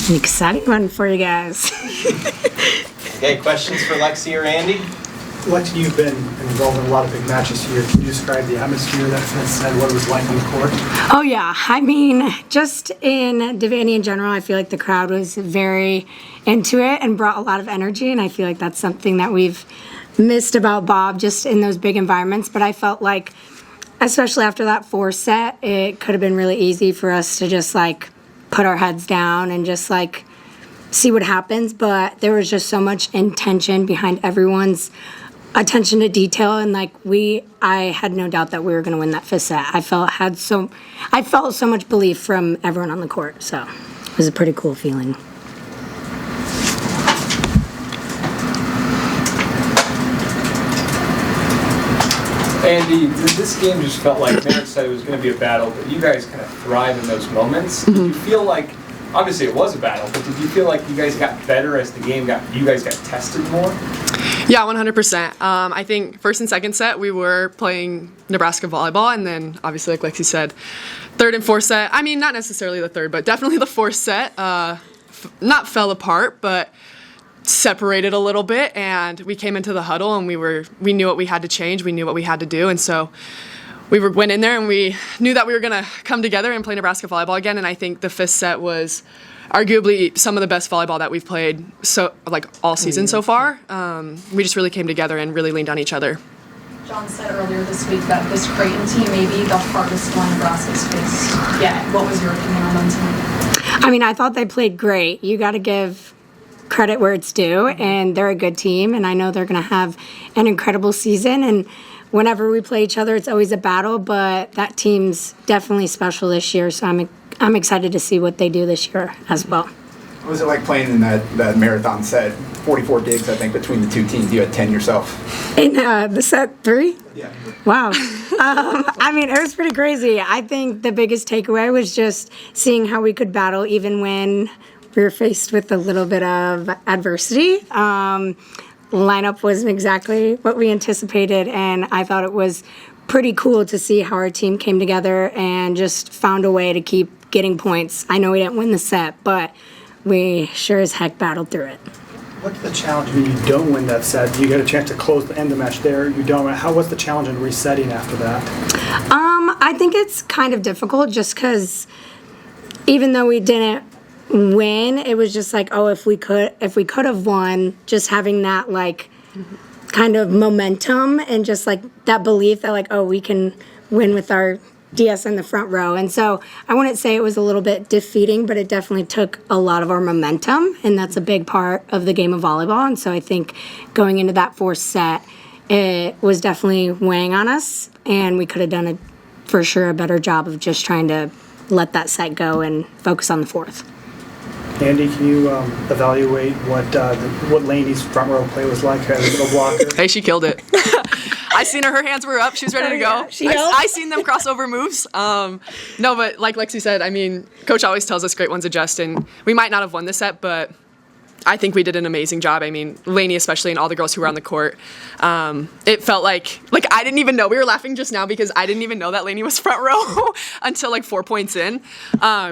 An exciting one for you guys. Okay, questions for Lexi or Andi? Lexi, you've been involved in a lot of big matches here. Can you describe the atmosphere and what it was like on the court? Oh, yeah. I mean, just in Devaney in general, I feel like the crowd was very into it and brought a lot of energy, and I feel like that's something that we've missed about Bob just in those big environments. But I felt like, especially after that 4 set, it could have been really easy for us to just, like, put our heads down and just, like, see what happens. But there was just so much intention behind everyone's attention to detail, and like I had no doubt that we were going to win that 5th set. I felt so much belief from everyone on the court, so it was a pretty cool feeling. Andi, this game just felt like Merritt said it was going to be a battle, but you guys kind of thrive in those moments. Did you feel like, obviously it was a battle, but did you feel like you guys got better as the game you guys got tested more? Yeah, 100%. I think first and second set we were playing Nebraska volleyball, and then obviously, like Lexi said, third and fourth set. I mean, not necessarily the third, but definitely the fourth set. Not fell apart, but separated a little bit, and we came into the huddle and we knew what we had to change, we knew what we had to do, and so went in there and we knew that we were going to come together and play Nebraska volleyball again. And I think the 5th set was arguably some of the best volleyball that we've played all season so far. We just really came together and really leaned on each other. John said earlier this week that this Creighton team may be the hardest one Nebraska's faced yet. What was your opinion on them tonight? I mean, I thought they played great. You got to give credit where it's due, and they're a good team, and I know they're going to have an incredible season. And whenever we play each other, it's always a battle, but that team's definitely special this year, so I'm excited to see what they do this year as well. What was it like playing in that marathon set? 44 digs, I think, between the two teams. You had 10 yourself. In the set 3? Yeah. Wow. I mean, it was pretty crazy. I think the biggest takeaway was just seeing how we could battle even when we were faced with a little bit of adversity. Lineup wasn't exactly what we anticipated, and I thought it was pretty cool to see how our team came together and just found a way to keep getting points. I know we didn't win the set, but we sure as heck battled through it. What's the challenge when you don't win that set? You get a chance to end the match there. You don't. What's the challenge in resetting after that? I think it's kind of difficult just because even though we didn't win, it was just like, oh, if we could have won, just having that like kind of momentum and just like that belief that like, oh, we can win with our DS in the front row. And so I wouldn't say it was a little bit defeating, but it definitely took a lot of our momentum, and that's a big part of the game of volleyball. And so I think going into that 4th set, it was definitely weighing on us, and we could have done for sure a better job of just trying to let that set go and focus on the 4th. Andi, can you evaluate what Laney's front row play was like as a little blocker? Hey, she killed it. I seen her hands were up. She was ready to go. I seen them crossover moves. No, but like Lexi said, I mean, Coach always tells us great ones adjust, and we might not have won this set, but I think we did an amazing job. I mean, Laney especially and all the girls who were on the court. It felt like I didn't even know. We were laughing just now because I didn't even know that Laney was front row until like 4 points in.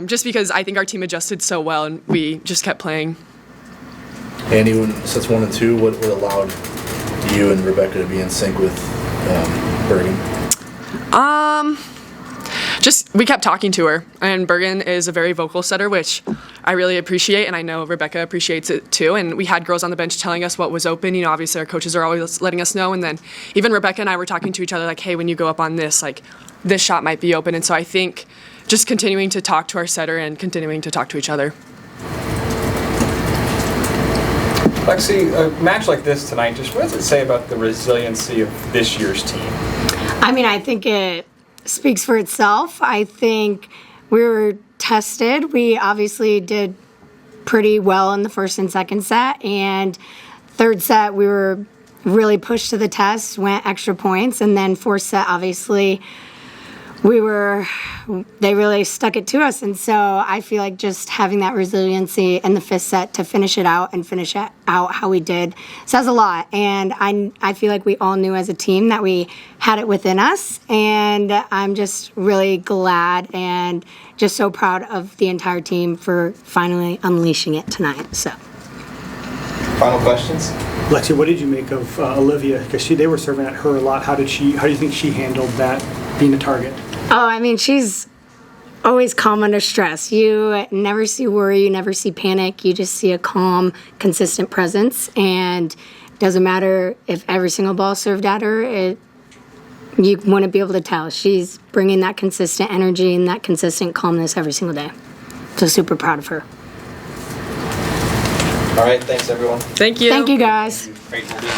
Just because I think our team adjusted so well and we just kept playing. Andi, when sets 1 and 2, what allowed you and Rebecca to be in sync with Bergen? Just we kept talking to her, and Bergen is a very vocal setter, which I really appreciate, and I know Rebecca appreciates it too. And we had girls on the bench telling us what was open. You know, obviously our coaches are always letting us know, and then even Rebecca and I were talking to each other like, hey, when you go up on this, like this shot might be open. And so I think just continuing to talk to our setter and continuing to talk to each other. Lexi, a match like this tonight, just what does it say about the resiliency of this year's team? I mean, I think it speaks for itself. I think we were tested. We obviously did pretty well in the first and second set, and third set we were really pushed to the test, went extra points, and then fourth set obviously they really stuck it to us. And so I feel like just having that resiliency in the fifth set to finish it out and finish it out how we did says a lot. And I feel like we all knew as a team that we had it within us. And I'm just really glad and just so proud of the entire team for finally unleashing it tonight. So. Final questions? Lexi, what did you make of Olivia? Because they were serving at her a lot. How do you think she handled that, being a target? Oh, I mean, she's always calm under stress. You never see worry, you never see panic. You just see a calm, consistent presence. And it doesn't matter if every single ball served at her, you wouldn't be able to tell. She's bringing that consistent energy and that consistent calmness every single day. So super proud of her. All right, thanks everyone. Thank you. Thank you, guys. Creighton will be